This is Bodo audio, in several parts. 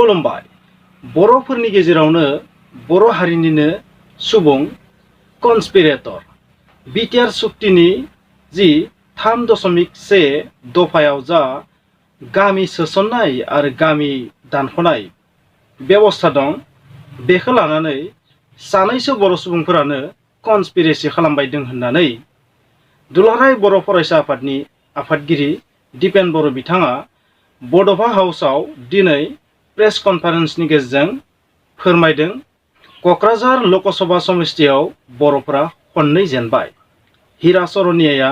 खुलुमबाय। बर'फोरनि गेजेरावनो बर' हारिनिनो सुबुं कन्सपिरेटर बिटिआर सुक्तिनि जि 3.1 दफायाव जा गामि सोसननाय आरो गामि दानख'नाय बेबस्था दं, बेखौ लानानै सानैसो बर' सुबुंफोरानो कन्सपिरेसि खालामबाय दं होननानै दुलाराय बर' फरायसा आफादनि आफादगिरि दिपेन बर' बिथाङा बड'फा हाउसआव दिनै प्रेस कनफारेन्सनि गेजेरजों फोरमायदों। क'क्राझार लकसभा समिस्थियाव बर'फोरा खननै जेनबाय। हिरा सरनियाया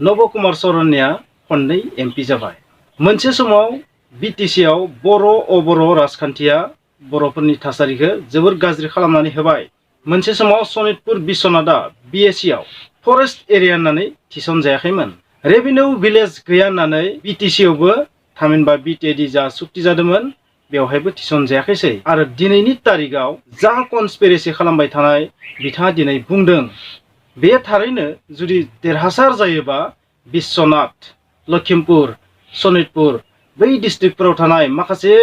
नबकुमार सरनिया खननै एमपि जाबाय। मोनसे समाव बिटिसिआव बर' अबर' राजखान्थिया बर'फोरनि थासारिखौ जोबोर गाज्रि खालामनानै होबाय। मोनसे समाव सनितपुर बिश्वनाथआ बिएसिआव फरेस्ट एरिया होननानै थिसनजायाखैमोन। रेभिनिउ भिलेज गैया होननानै बिटिसिआवबो थामहिनबा बिटिएडि जा सुक्ति जादोंमोन बेवहायबो थिसनजायाखैसै। आरो दिनैनि तारिखआव जा कन्सपिरेसि खालामबाय थानाय बिथाङा दिनै बुंदों, बे थारैनो जुदि देरहासार जायोबा बिश्वनाथ, लखिमपुर, सनितपुर बै डिस्ट्रिक्टफोराव थानाय माखासे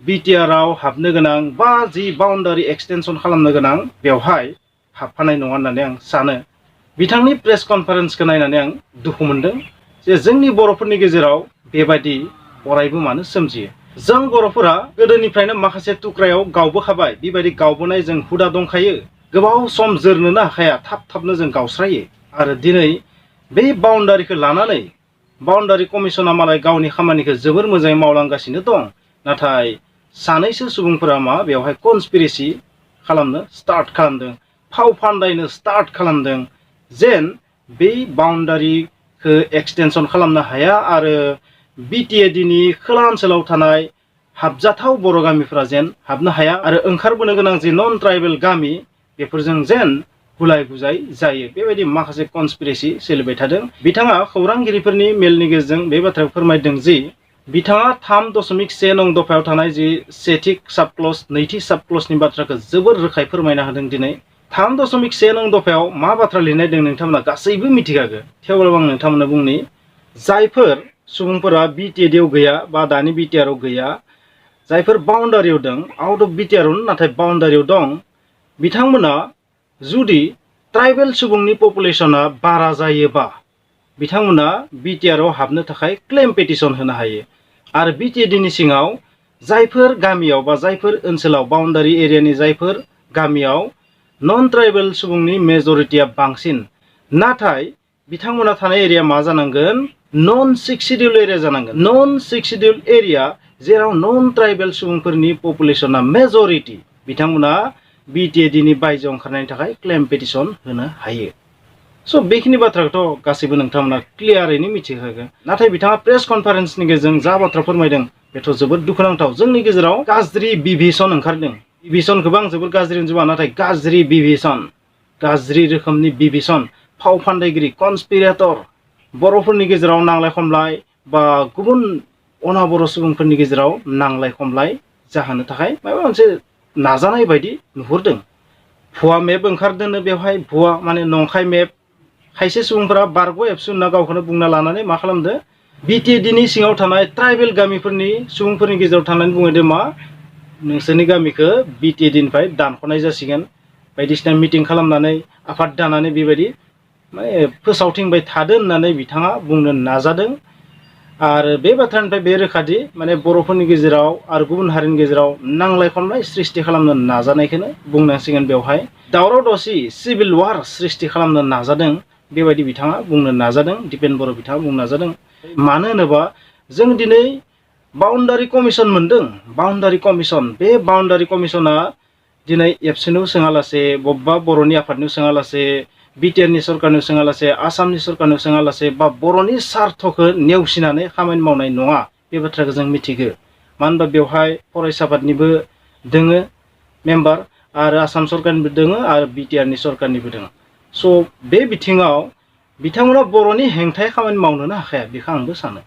बिटिआरआव हाबनो गोनां बा जि बाउन्डारि एक्सटेनसन खालामनो गोनां बेवहाय हाबफानाय नङा होननानै आं सानो। बिथांनि प्रेस कनफारेन्सखौ नायनानै आं दुखु मोनदों जे जोंनि बर'फोरनि गेजेराव बेबायदि अरायबो मानो सोमजियो। जों बर'फोरा गोदोनिफ्रायनो माखासे थुख्रायाव गावबोखाबाय। बेबायदि गावबोनाय जों हुदा दंखायो। गोबाव सम जोरनोनो हाखाया, थाब थाबनो जों गावस्रायो। आरो दिनै बे बाउन्डारिखौ लानानै बाउन्डारि कमिसना मालाय गावनि खामानिखौ जोबोर मोजाङै मावलांगासिनो दं। नाथाय सानैसो सुबुंफोरा बेवहाय कन्सपिरेसि खालामनो स्टार्ट खालामदों, फाव फान्दायनो स्टार्ट खालामदों जेन बै बाउन्डारिखौ एक्सटेनसन खालामनो हाया आरो बिटिएडिनि खोला ओनसोलाव थानाय हाबजाथाव बर' गामिफोरा जेन हाबनो हाया आरो ओंखारबोनो गोनां जि नन ट्राइबेल गामि बेफोरजों जेन गुलाय गुजाय जायो। बेबायदि माखासे कन्सपिरेसि सोलिबाय थादों। बिथाङा खौरांगिरिफोरनि मेलनि गेजेरजों बे बाथ्राखौ फोरमायदों जि बिथाङा 3.1 नं दफायाव थानाय जि सेथि साब क्लज, नैथि साब क्लजनि बाथ्राखौ जोबोर रोखायै फोरमायना होदों। दिनै 3.1 नं दफायाव मा बाथ्रा लिरनाय दं नोंथांमोना गासैबो मिथिखागौ। थेवब्लाबो आं नोंथांमोननो बुंनि, जायफोर सुबुंफोरा बिटिएडिआव गैया बा दानि बिटिआरआव गैया, जायफोर बाउन्डारियाव दं, आउट अफ बिटिआरआवनो नाथाय बाउन्डारियाव दं, बिथांमोना जुदि ट्राइबेल सुबुंनि पपुलेसना बारा जायोबा बिथांमोना बिटिआरआव हाबनो थाखाय क्लेम पेटिसन होनो हायो। आरो बिटिएडिनि सिङाव जायफोर गामियाव बा जायफोर ओनसोलाव बाउन्डारि एरियानि जायफोर गामियाव नन ट्राइबेल सुबुंनि मेजरिटिया बांसिन, नाथाय बिथांमोना थानाय एरिया मा जानांगोन? नन सिक्स शिड्युल एरिया जानांगोन। नन सिक्स शिड्युल एरिया जेराव नन ट्राइबेल सुबुंफोरनि पपुलेसना मेजरिटि, बिथांमोना बिटिएडिनि बायजोआव ओंखारनायनि थाखाय क्लेम पेटिसन होनो हायो। स' बेखिनि बाथ्राखौथ' गासैबो नोंथांमोना क्लियारैनो मिथिखागोन। नाथाय बिथाङा प्रेस कनफारेन्सनि गेजेरजों जा बाथ्रा फोरमायदों बेथ' जोबोद दुखुनांथाव। जोंनि गेजेराव गाज्रि बिभिसन ओंखारदों। बिभिसनखौबो आं जोबोद गाज्रि होनजोबा, नाथाय गाज्रि बिभिसन, गाज्रि रोखोमनि बिभिसन, फाव फान्दायगिरि, कन्सपिरेटर, बर'फोरनि गेजेराव नांलाय खमलाय बा गुबुन अना बर' सुबुंफोरनि गेजेराव नांलाय खमलाय जाहोनो थाखाय माबा मोनसे नाजानाय बायदि नुहुरदों। भुवा मेप ओंखारदोंनो बेवहाय, भुवा माने नंखाय मेप। खायसे सुबुंफोरा बारग' एबसु होनना गावखौनो बुंना लानानै मा खालामदो, बिटिएडिनि सिङाव थानाय ट्राइबेल गामिफोरनि सुबुंफोरनि गेजेराव थानानै बुंहैदो मा, नोंसोरनि गामिखौ बिटिएडिनिफ्राय दानख'नाय जासिगोन बायदिसिना मिटिं खालामनानै आफाद दानानै बेबायदि माने फोसावथिंबाय थादो होननानै बिथाङा बुंनो नाजादों। आरो बे बाथ्रानिफ्राय बे रोखादि माने बर'फोरनि गेजेराव आरो गुबुन हारिनि गेजेराव नांलाय खमलाय सृष्टि खालामनो नाजानायखौनो बुंनांसिगोन। बेवहाय दावराव दावसि, सिभिल वार सृष्टि खालामनो नाजादों, बेबायदि बिथाङा बुंनो नाजादों। दिपेन बर' बिथाङा बुंनो नाजादों। मानो होनोबा जों दिनै बाउन्डारि कमिसन मोनदों। बाउन्डारि कमिसन, बे बाउन्डारि कमिसना दिनै एबसुनियाव सोङालासे, बबेबा बर'नि आफादनियाव सोङालासे, बिटिआरनि सरकारनियाव सोङालासे, आसामनि सरकारनियाव सोङालासे बा बर'नि सार्थखौ नेवसिनानै खामानि मावनाय नङा। बे बाथ्राखौ जों मिथिगौ। मानो होनबा बेवहाय फरायसा आफादनिबो दोङो मेम्बार, आरो आसाम सरकारनिबो दोङो आरो बिटिआरनि सरकारनिबो दोङो। स' बे बिथिङाव बिथांमोना बर'नि हेंथायै खामानि मावनोनो हाखाया, बेखौ आंबो सानो।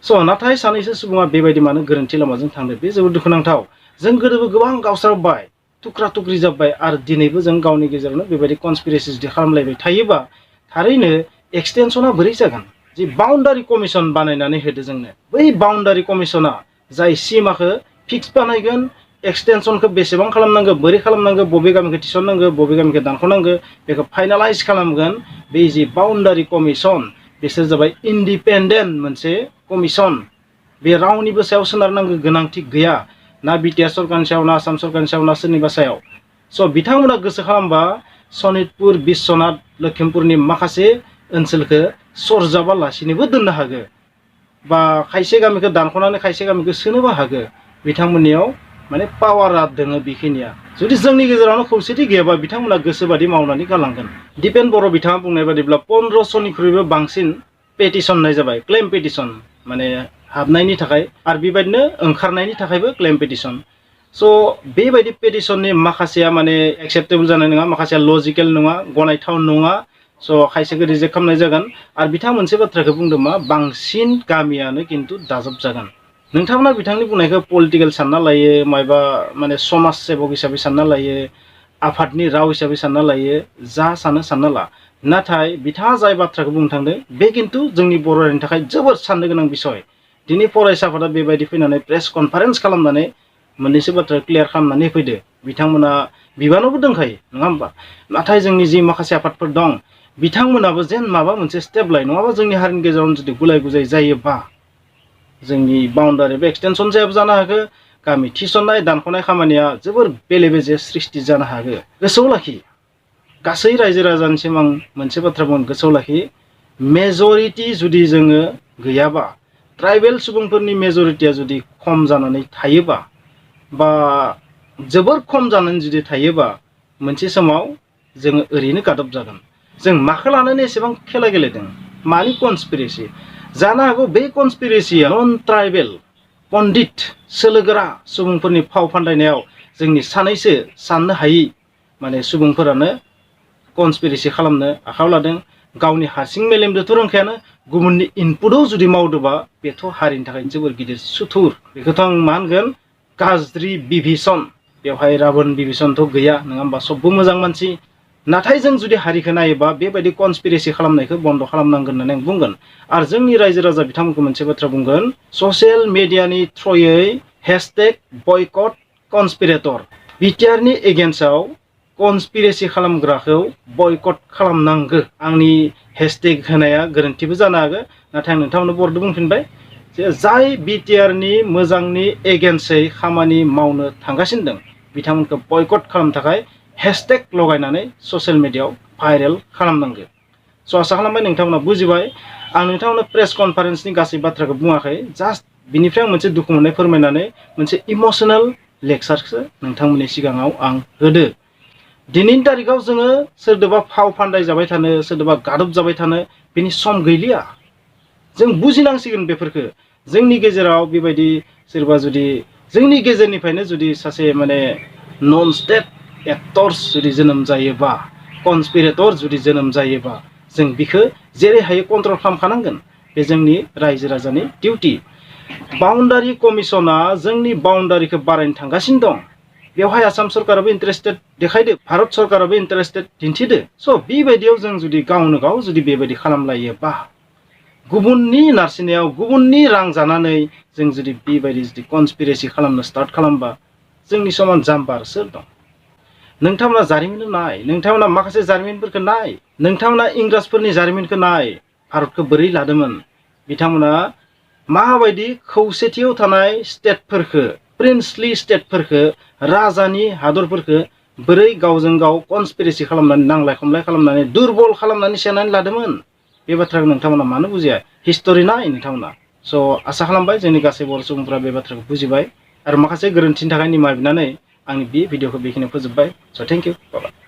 स' नाथाय सानैसो सुबुङा बेबायदि मानो गोरोन्थि लामाजों थांदों, बे जोबोद दुखुनांथाव। जों गोदोबो गोबां गावस्राबाय, थुख्रा थुख्रि जाबाय, आरो दिनैबो जों गावनि गेजेरावनो बेबायदि कन्सपिरेसि जुदि खालामलायबाय थायोबा थारैनो एक्सटेनसना बोरै जागोन? जि बाउन्डारि कमिसन बानायनानै होदो जोंनो, बै बाउन्डारि कमिसना जाय सिमाखौ फिक्स बानायगोन एक्सटेनसनखौ बेसेबां खालामनांगौ बोरै खालामनांगौ बबे गामिखौ थिसननांगौ बबे गामिखौ दानख'नांगौ बेखौ फाइनालाइज खालामगोन बे जि बाउन्डारि कमिसन बिसोर जाबाय इन्डिपेन्डेन्ट मोनसे कमिसन बे रावनिबो सायाव सोनारनांगौ गोनांथि गैया ना बिटिआर सरकारनि सायाव ना आसाम सरकारनि सायाव ना सोरनिबा सायाव स' बिथांमोना गोसो खालामबा सनितपुर बिश्वनाथ लखिमपुरनि माखासे ओनसोलखौ सरजाबालासिनोबो दोननो हागो बा खायसे गामिखौ दानख'नानै खायसे गामिखौ सोनोबो हागो बिथांमोननियाव माने पावारा दोङो बेखिनिया जुदि जोंनि गेजेरावनो खौसेथि गैयाबा बिथांमोना गोसोबादि मावनानै गालांगोन दिपेन बर' बिथाङा बुंनाय बादिब्ला 1500निख्रुइबो बांसिन पेटिसन होनाय जाबाय क्लेम पेटिसन माने हाबनायनि थाखाय आरो बेबायदिनो ओंखारनायनि थाखायबो क्लेम पेटिसन स' बेबायदि पेटिसननि माखासेया माने एक्सेप्टेबल जानाय नङा माखासेया लजिकेल नङा गनायथाव नङा स' खायसेखौ रिजेक्ट खालामनाय जागोन आरो बिथाङा मोनसे बाथ्राखौ बुंदों मा बांसिन गामियानो खिन्थु दाजाब जागोन नोंथांमोना बिथांनि बुंनायखौ पलिटिकेल सानना लायो मायबा माने समाज सेबक हिसाबै सानना लायो आफादनि राव हिसाबै सानना लायो जा सानो सानना ला नाथाय बिथाङा जाय बाथ्राखौ बुंनो थांदों बे खिन्थु जोंनि बर' हारिनि थाखाय जोबोद साननो गोनां बिसय दिनै फरायसा आफादा बेबायदि फैनानै प्रेस कनफारेन्स खालामनानै मोननैसो बाथ्रा क्लियार खालामनानै फैदो बिथांमोना बिबानावबो दंखायो नङा होमबा नाथाय जोंनि जि माखासे आफादफोर दं बिथांमोनाबो जेन माबा मोनसे स्टेप लायो नङाबा जोंनि हारिनि गेजेरावनो जुदि गुलाय गुजाय जायोबा जोंनि बाउन्डारि बे एक्सटेनसन जायाबो जानो हागौ गामि थिसननाय दानख'नाय खामानिया जोबोर बेले बेजे सृष्टि जानो हागौ गोसोआव लाखि गासै रायजो राजानिसिम आं मोनसे बाथ्रा बुंनो गोसोआव लाखि मेजरिटि जुदि जोङो गैयाबा ट्राइबेल सुबुंफोरनि मेजरिटिया जुदि खम जानानै थायोबा बा जोबोर खम जानानै जुदि थायोबा मोनसे समाव जोङो ओरैनो गादब जागोन जों माखौ लानानै एसेबां खेला गेलेदों मानि कनस्पिरेसि जानो हागौ बे कनस्पिरेसिया नन ट्राइबेल पन्डित सोलोगोरा सुबुंफोरनि फाव फान्दायनायाव जोंनि सानैसो साननो हायि माने सुबुंफोरानो कनस्पिरेसि खालामनो आखायाव लादों गावनि हारसिं मेलेमजोंथ' रोंखायानो गुबुननि इनपुटआव जुदि मावदोंबा बेथ' हारिनि थाखाय जोबोर गिदिर सुथुर बेखौथ' आं मा होनगोन गाज्रि बिभिसन बेवहाय राबन बिभिसनथ' गैया नङा होमबा सबबो मोजां मानसि नाथाय जों जुदि हारिखौ नायोबा बेबायदि कनस्पिरेसि खालामनायखौ बन्द' खालामनांगोन होननानै आं बुंगोन आरो जोंनि रायजो राजा बिथांमोनखौ मोनसे बाथ्रा बुंगोन ससियेल मिडियानि थ्रुयै हेशटेग बयकट कनस्पिरेटर बिटिआरनि एगेन्स्टआव कनस्पिरेसि खालामग्राखौ बयकट खालामनांगौ आंनि हेशटेग होनाया गोरोन्थिबो जानो हागौ नाथाय आं नोंथांमोननो बर्डआव बुंफिनबाय जे जाय बिटिआरनि मोजांनि एगेन्स्टै खामानि मावनो थांगासिनो दं बिथांमोनखौ बयकट खालामनो थाखाय हेशटेग लगायनानै ससियेल मिडियायाव भाइरेल खालामनांगौ स' आसा खालामबाय नोंथांमोना बुजिबाय आं नोंथांमोननो प्रेस कनफारेन्सनि गासै बाथ्राखौ बुङाखै जास्ट बिनिफ्राय आं मोनसे दुखु मोननाय फोरमायनानै मोनसे इमसनेल लेक्सारसो नोंथांमोननि सिगाङाव आं होदो दिनैनि तारिखाव जोङो सोरदोबा फाव फान्दाय जाबाय थानो सोरदोबा गादब जाबाय थानो बेनि सम गैलिया जों बुजिनांसिगोन बेफोरखो जोंनि गेजेराव बेबायदि सोरबा जुदि जोंनि गेजेरनिफ्रायनो जुदि सासे माने नन स्टेट एक्टर्स जुदि जोनोम जायोबा कनस्पिरेटर जुदि जोनोम जायोबा जों बिखौ जेरै हायो कन्ट्रल खालामखानांगोन बे जोंनि रायजो राजानि डिउटि बाउन्डारि कमिसना जोंनि बाउन्डारिखौ बारायनो थांगासिनो दं बेवहाय आसाम सरकाराबो इन्टारेस्टेड देखायदो भारत सरकाराबो इन्टारेस्टेड दिन्थिदो स' बेबायदियाव जों जुदि गावनो गाव जुदि बेबायदि खालामलायोबा गुबुननि नारसिननायाव गुबुननि रां जानानै जों जुदि बेबायदि जुदि कनस्पिरेसि खालामनो स्टार्ट खालामबा जोंनि समान जाम्बार सोर दं नोंथांमोना जारिमिनखौ नाय नोंथांमोना माखासे जारिमिनफोरखौ नाय नोंथांमोना इंराजफोरनि जारिमिनखौ नाय भारतखौ बोरै लादोंमोन बिथांमोना माबायदि खौसेथियाव थानाय स्टेटफोरखौ प्रिन्सलि स्टेटफोरखौ राजानि हादरफोरखौ बोरै गावजों गाव कनस्पिरेसि खालामनानै नांलाय खमलाय खालामनानै दुरबल खालामनानै सेनानै लादोंमोन बे बाथ्राखौ नोंथांमोना मानो बुजिया हिस्टरि नाय नोंथांमोना स' आसा खालामबाय जोंनि गासै बर' सुबुंफोरा बे बाथ्राखौ बुजिबाय आरो माखासे गोरोन्थिनि थाखाय निमाहा बिनानै आंनि बे भिडिअखौ बेखिनियाव फोजोबबाय स' थेंक इउ बाय